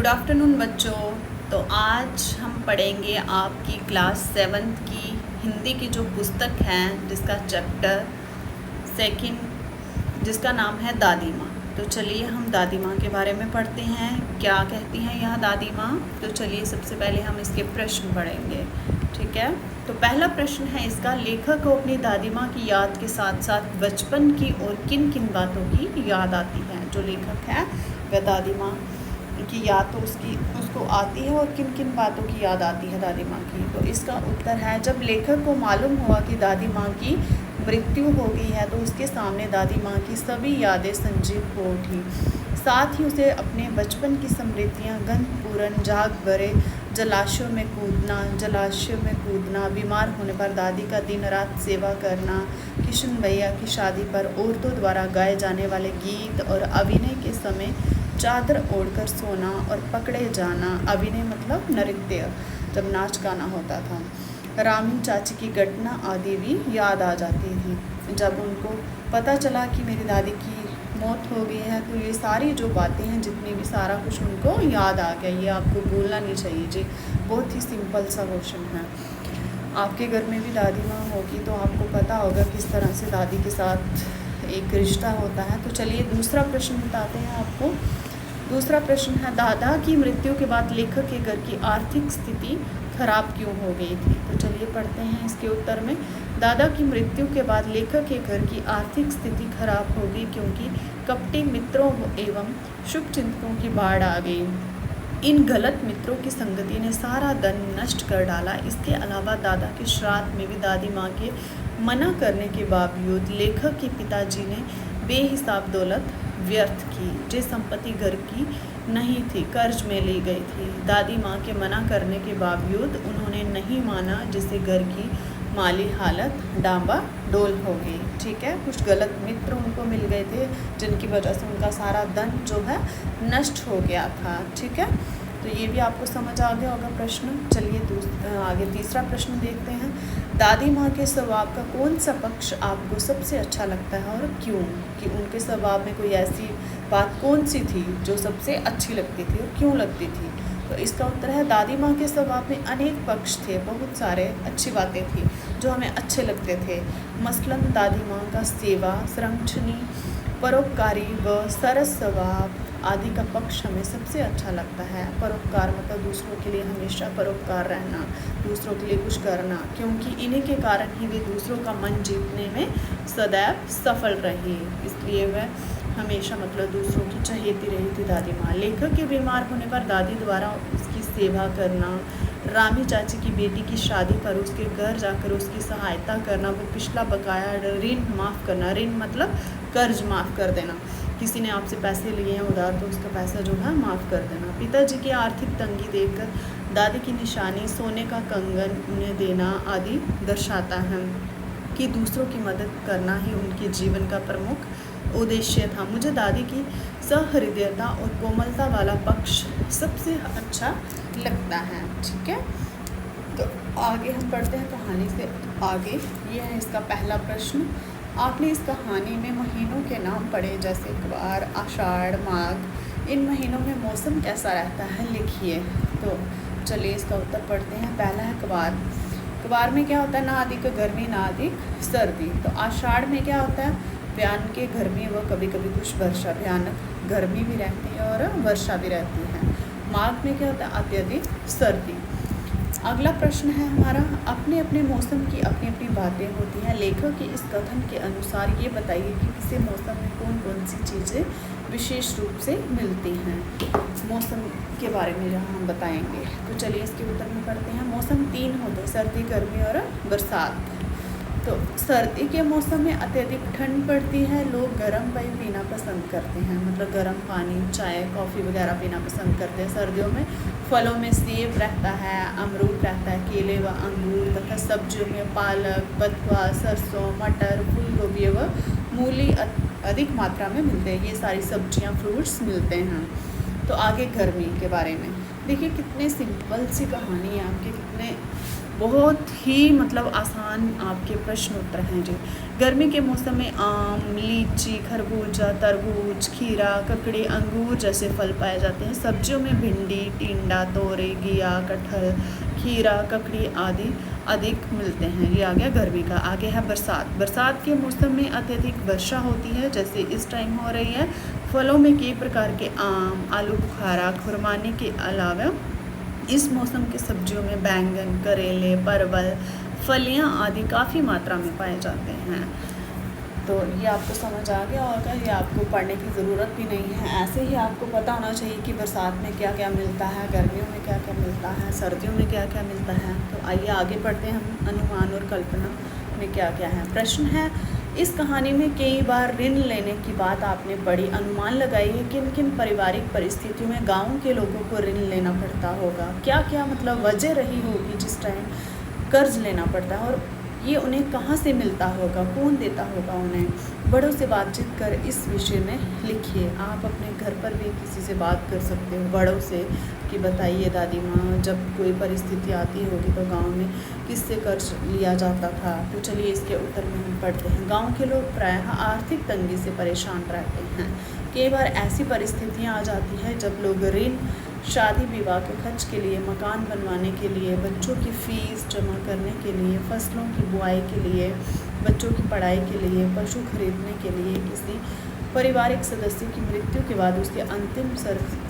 Good afternoon बच्चों। तो आज हम पढ़ेंगे आपकी क्लास 7th की हिंदी की जो पुस्तक है जिसका चैप्टर सेकंड जिसका नाम है दादी माँ। तो चलिए हम दादी माँ के बारे में पढ़ते हैं, क्या कहती हैं यह दादी माँ। तो चलिए सबसे पहले हम इसके प्रश्न पढ़ेंगे, ठीक है। तो पहला प्रश्न है इसका, लेखक को अपनी दादी माँ की याद के साथ साथ बचपन की और किन किन बातों की याद आती है। जो लेखक है वह दादी माँ की याद तो उसको आती है और किन किन बातों की याद आती है दादी माँ की। तो इसका उत्तर है, जब लेखक को मालूम हुआ कि दादी माँ की मृत्यु हो गई है तो उसके सामने दादी माँ की सभी यादें संजीव हो उठी। साथ ही उसे अपने बचपन की स्मृतियाँ गंधपूरन जाग भरे जलाशयों में कूदना, बीमार होने पर दादी का दिन रात सेवा करना, किशन भैया की शादी पर औरतों द्वारा गाए जाने वाले गीत और अभिनय के समय चादर ओढ़कर सोना और पकड़े जाना, अभिनय मतलब नृत्य, जब नाच गाना होता था, रामी चाची की घटना आदि भी याद आ जाती थी। जब उनको पता चला कि मेरी दादी की मौत हो गई है तो ये सारी जो बातें हैं जितनी भी सारा कुछ उनको याद आ गया। ये आपको भूलना नहीं चाहिए जी, बहुत ही सिंपल सा क्वेश्चन है। आपके घर में भी दादी माँ होगी तो आपको पता होगा किस तरह से दादी के साथ एक रिश्ता होता है। तो चलिए दूसरा प्रश्न बताते हैं आपको। दूसरा प्रश्न है, दादा की मृत्यु के बाद लेखक के घर की आर्थिक स्थिति खराब क्यों हो गई थी। तो चलिए पढ़ते हैं इसके उत्तर में। दादा की मृत्यु के बाद लेखक के घर की आर्थिक स्थिति खराब हो गई क्योंकि कपटी मित्रों एवं शुभ चिंतकों की बाढ़ आ गई। इन गलत मित्रों की संगति ने सारा धन नष्ट कर डाला। इसके अलावा दादा के श्राद्ध में भी दादी माँ के मना करने के बावजूद लेखक के पिताजी ने बेहिसाब दौलत व्यर्थ की। जो संपत्ति घर की नहीं थी, कर्ज में ली गई थी। दादी माँ के मना करने के बावजूद उन्होंने नहीं माना, जिससे घर की माली हालत डामाडोल हो गई। ठीक है, कुछ गलत मित्र उनको मिल गए थे जिनकी वजह से उनका सारा धन जो है नष्ट हो गया था। ठीक है, तो ये भी आपको समझ आ गया होगा प्रश्न। चलिए आगे तीसरा प्रश्न देखते हैं। दादी माँ के स्वभाव का कौन सा पक्ष आपको सबसे अच्छा लगता है और क्यों? कि उनके स्वभाव में कोई ऐसी बात कौन सी थी जो सबसे अच्छी लगती थी और क्यों लगती थी। तो इसका उत्तर है, दादी माँ के स्वभाव में अनेक पक्ष थे, बहुत सारे अच्छी बातें थी जो हमें अच्छे लगते थे। मसलन दादी माँ का सेवा, संरक्षणी, परोपकारी व सरस स्वभाव आदि का पक्ष हमें सबसे अच्छा लगता है। परोपकार मतलब दूसरों के लिए हमेशा परोपकार रहना, दूसरों के लिए कुछ करना, क्योंकि इन्हीं के कारण ही वे दूसरों का मन जीतने में सदैव सफल रही। इसलिए वह हमेशा मतलब दूसरों की चहेती रही थी दादी माँ। लेखक के बीमार होने पर दादी द्वारा उसकी सेवा करना, रामी चाची की बेटी की शादी पर उसके घर जाकर उसकी सहायता करना, वो पिछला बकाया ऋण माफ़ करना, ऋण मतलब कर्ज माफ़ कर देना, किसी ने आपसे पैसे लिए हैं उधार तो उसका पैसा जो है माफ़ कर देना। पिताजी की आर्थिक तंगी देखकर दादी की निशानी सोने का कंगन उन्हें देना आदि दर्शाता है कि दूसरों की मदद करना ही उनके जीवन का प्रमुख उद्देश्य था। मुझे दादी की सहृदयता और कोमलता वाला पक्ष सबसे अच्छा लगता है। ठीक है, तो आगे हम पढ़ते हैं कहानी से आगे। ये है इसका पहला प्रश्न। आपने इस कहानी में महीनों के नाम पढ़े, जैसे ग्वार, आषाढ़, माघ। इन महीनों में मौसम कैसा रहता है लिखिए। तो चलिए इसका उत्तर पढ़ते हैं। पहला है ग्वार। ग्वार में क्या होता है, ना अधिक गर्मी ना अधिक सर्दी। तो आषाढ़ में क्या होता है, भयानक के गर्मी व कभी कभी कुछ वर्षा, भयानक गर्मी भी रहती है और वर्षा भी रहती है। माघ में क्या होता है, अत्यधिक सर्दी। अगला प्रश्न है हमारा, अपने अपने मौसम की अपनी अपनी बातें होती हैं। लेखक के इस कथन के अनुसार ये बताइए कि किसी मौसम में कौन कौन सी चीज़ें विशेष रूप से मिलती हैं। मौसम के बारे में जहाँ हम बताएंगे, तो चलिए इसके उत्तर में पढ़ते हैं। मौसम 3 होते हैं, सर्दी, गर्मी और बरसात। तो सर्दी के मौसम में अत्यधिक ठंड पड़ती है, लोग गर्म पेय पीना पसंद करते हैं, मतलब गर्म पानी, चाय, कॉफ़ी वगैरह पीना पसंद करते हैं सर्दियों में। फलों में सेब रहता है, अमरूद रहता है, केले व अंगूर, तथा सब्जियों में पालक, बथुआ, सरसों, मटर, फूल गोभी व मूली अधिक मात्रा में मिलते हैं। ये सारी सब्जियां, फ्रूट्स मिलते हैं। तो आगे गर्मी के बारे में देखिए, कितने सिंपल सी कहानी है आपके, कितने बहुत ही मतलब आसान आपके प्रश्न उत्तर हैं जी। गर्मी के मौसम में आम, लीची, खरबूजा, तरबूज, खीरा, ककड़ी, अंगूर जैसे फल पाए जाते हैं। सब्जियों में भिंडी, टिंडा, तोरई, घिया, कटहल, खीरा, ककड़ी आदि अधिक मिलते हैं। ये आ गया गर्मी का। आगे है बरसात। बरसात के मौसम में अत्यधिक वर्षा होती है, जैसे इस टाइम हो रही है। फलों में कई प्रकार के आम, आलू बुखारा, खुरमानी के अलावा इस मौसम की सब्जियों में बैंगन, करेले, परवल, फलियां आदि काफ़ी मात्रा में पाए जाते हैं। तो ये आपको समझ आ गया होगा, ये आपको पढ़ने की ज़रूरत भी नहीं है। ऐसे ही आपको पता होना चाहिए कि बरसात में क्या क्या मिलता है, गर्मियों में क्या क्या मिलता है, सर्दियों में क्या क्या मिलता है। तो आइए आगे बढ़ते हैं हम। अनुमान और कल्पना में क्या क्या है। प्रश्न है, इस कहानी में कई बार ऋण लेने की बात आपने पढ़ी। अनुमान लगाइए किन किन पारिवारिक परिस्थितियों में गाँव के लोगों को ऋण लेना पड़ता होगा। क्या क्या मतलब वजह रही होगी जिस टाइम कर्ज लेना पड़ता है, और ये उन्हें कहाँ से मिलता होगा, कौन देता होगा उन्हें। बड़ों से बातचीत कर इस विषय में लिखिए। आप अपने घर पर भी किसी से बात कर सकते हो, बड़ों से, कि बताइए दादी माँ, जब कोई परिस्थिति आती होगी तो गांव में किससे कर्ज लिया जाता था। तो चलिए इसके उत्तर में हम पढ़ते हैं। गांव के लोग प्रायः आर्थिक तंगी से परेशान रहते हैं। कई बार ऐसी परिस्थितियाँ आ जाती है जब लोग ऋण, शादी विवाह के खर्च के लिए, मकान बनवाने के लिए, बच्चों की फ़ीस जमा करने के लिए, फसलों की बुआई के लिए, बच्चों की पढ़ाई के लिए, पशु खरीदने के लिए, किसी पारिवारिक सदस्य की मृत्यु के बाद उसके अंतिम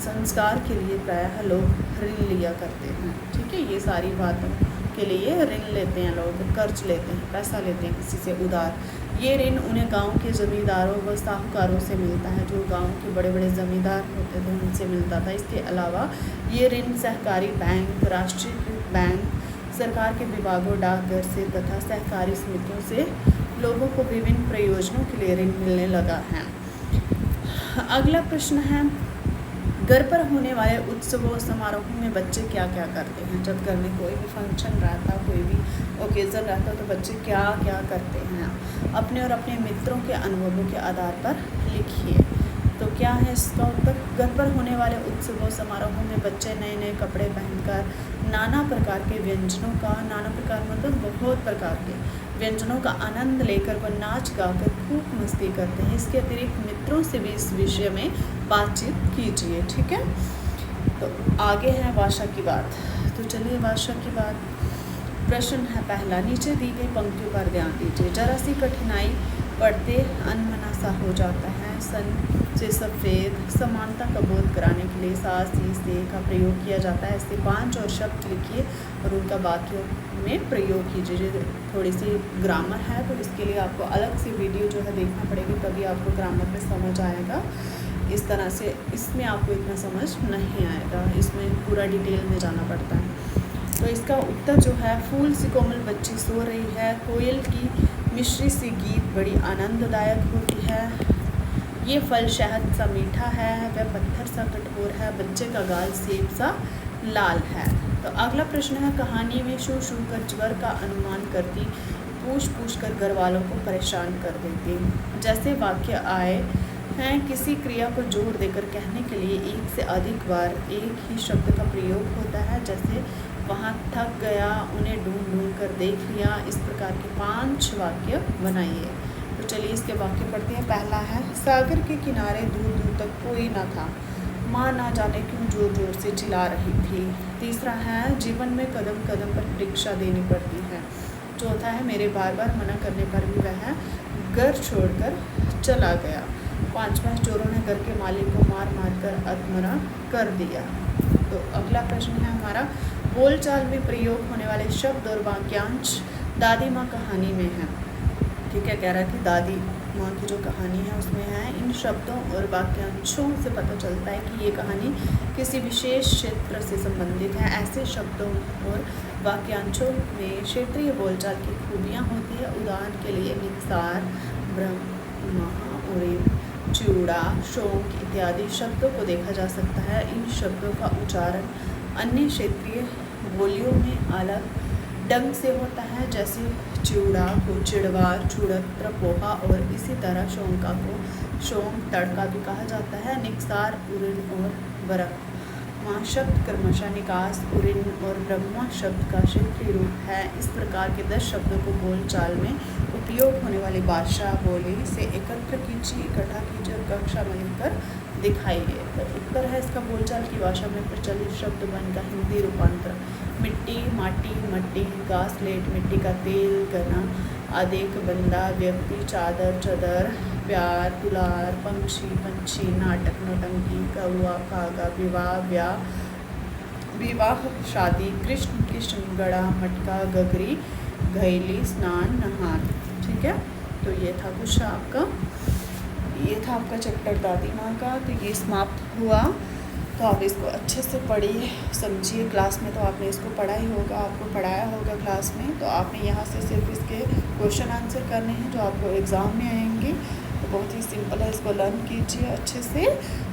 संस्कार के लिए प्रायः लोग ऋण लिया करते हैं। ठीक है, ये सारी बातों के लिए ऋण लेते हैं लोग, कर्ज लेते हैं, पैसा लेते हैं किसी से उधार। ये ऋण उन्हें गांव के ज़मींदारों व साहूकारों से मिलता है, जो गांव के बड़े बड़े ज़मींदार होते थे उनसे मिलता था। इसके अलावा ये ऋण सहकारी बैंक, राष्ट्रीयकृत बैंक, सरकार के विभागों, डाकघर से तथा सहकारी समितियों से लोगों को विभिन्न प्रयोजनों के लिए ऋण मिलने लगा है। अगला प्रश्न है, घर पर होने वाले उत्सवों समारोहों में बच्चे क्या क्या करते हैं। जब घर में कोई भी फंक्शन रहता, कोई भी ओकेज़न रहता, तो बच्चे क्या क्या करते हैं। अपने और अपने मित्रों के अनुभवों के आधार पर लिखिए। तो क्या है इसका उत्तर। घर पर होने वाले उत्सवों समारोहों में बच्चे नए नए कपड़े पहनकर नाना प्रकार के व्यंजनों का, नाना प्रकार मतलब बहुत प्रकार के व्यंजनों का आनंद लेकर वह नाच गाकर खूब मस्ती करते हैं। इसके अतिरिक्त मित्रों से भी इस विषय में बातचीत कीजिए। ठीक है, तो आगे है भाषा की बात। तो चलिए भाषा की बात। प्रश्न है पहला, नीचे दी गई पंक्तियों पर ध्यान दीजिए। जरा सी कठिनाई पढ़ते अनमना सा हो जाता है। सन से सफ़ेद, समानता का बोध कराने के लिए सा, सी, से का प्रयोग किया जाता है। ऐसे 5 और शब्द लिखिए और उनका वाक्यों में प्रयोग कीजिए। थोड़ी सी ग्रामर है तो इसके लिए आपको अलग से वीडियो जो है देखना पड़ेगी, तभी आपको ग्रामर में समझ आएगा। इस तरह से इसमें आपको इतना समझ नहीं आएगा, इसमें पूरा डिटेल में जाना पड़ता है। तो इसका उत्तर जो है, फूल सी कोमल बच्ची सो रही है, कोयल की मिश्री सी गीत बड़ी आनंददायक होती है, ये फल शहद सा मीठा है, वह पत्थर सा कठोर है, बच्चे का गाल सेब सा लाल है। तो अगला प्रश्न है, कहानी में शू शू कर ज्वर का अनुमान करती, पूछ पूछ कर घर वालों को परेशान कर देती। जैसे वाक्य आए हैं, किसी क्रिया को जोर देकर कहने के लिए एक से अधिक बार एक ही शब्द का प्रयोग होता है। जैसे वहाँ थक गया, उन्हें ढूंढ ढूंढ कर देख लिया। इस प्रकार के 5 वाक्य बनाइए। तो चलिए इसके वाक्य पढ़ते हैं। पहला है, सागर के किनारे दूर दूर तक कोई न था, माँ ना जाने क्यों जोर जोर से चिल्ला रही थी। तीसरा है, जीवन में कदम कदम पर परीक्षा देनी पड़ती है। चौथा है, मेरे बार बार मना करने पर भी वह घर छोड़कर चला गया। 5वां, चोरों ने घर के मालिक को मार मार कर अधमरा कर दिया। तो अगला प्रश्न है हमारा, बोलचाल में प्रयोग होने वाले शब्द और वाक्यांश दादी माँ कहानी में है। ठीक है, कह रहा है कि दादी माँ की जो कहानी है उसमें है, इन शब्दों और वाक्यांशों से पता चलता है कि ये कहानी किसी विशेष क्षेत्र से संबंधित है। ऐसे शब्दों और वाक्यांशों में क्षेत्रीय बोलचाल की खूबियाँ होती है। उदाहरण के लिए निसार, ब्रह्मा, चूड़ा, शौक इत्यादि शब्दों को देखा जा सकता है। इन शब्दों का उच्चारण अन्य क्षेत्रीय बोलियों में अलग ढंग से होता है। जैसे चूड़ा को चिड़वा, चूड़त्र, पोहा और इसी तरह शौंका को शौंक तड़का भी कहा जाता है। निकसार, उड़द और बरक माँ शब्द क्रमशः निकास उरिन और ब्रह्मा शब्द का क्षेत्रीय रूप है। इस प्रकार के 10 शब्दों को बोलचाल में उपयोग होने वाली भाषा बोली से एकत्र कीजिए, इकट्ठा कीजिए और कक्षा में लिखकर दिखाइए। तो उत्तर है इसका बोलचाल की भाषा में प्रचलित शब्द बन का हिंदी रूपांतर। मिट्टी, माटी, मट्टी, घासलेट, मिट्टी का तेल, गना, आदेक, बंदा, व्यक्ति, चादर, चदर, प्यार, दुलार, पंछी, पंछी, नाटक, नौटंकी, कौआ, कागा, विवाह, विवाह, शादी, कृष्ण, कृष्ण, गड़ा, मटका, गगरी, घैली, स्नान, नहान। ठीक है, तो ये था आपका चैप्टर दादी माँ का। तो ये समाप्त हुआ। तो आप इसको अच्छे से पढ़िए, समझिए। क्लास में तो आपने इसको पढ़ा ही होगा, आपको पढ़ाया होगा क्लास में। तो आपने यहाँ से सिर्फ इसके क्वेश्चन आंसर करने हैं जो आपको एग्ज़ाम में आएंगे। तो बहुत ही सिंपल है, इसको लर्न कीजिए अच्छे से।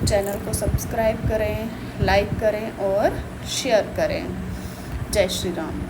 चैनल को सब्सक्राइब करें, लाइक करें और शेयर करें। जय श्री राम।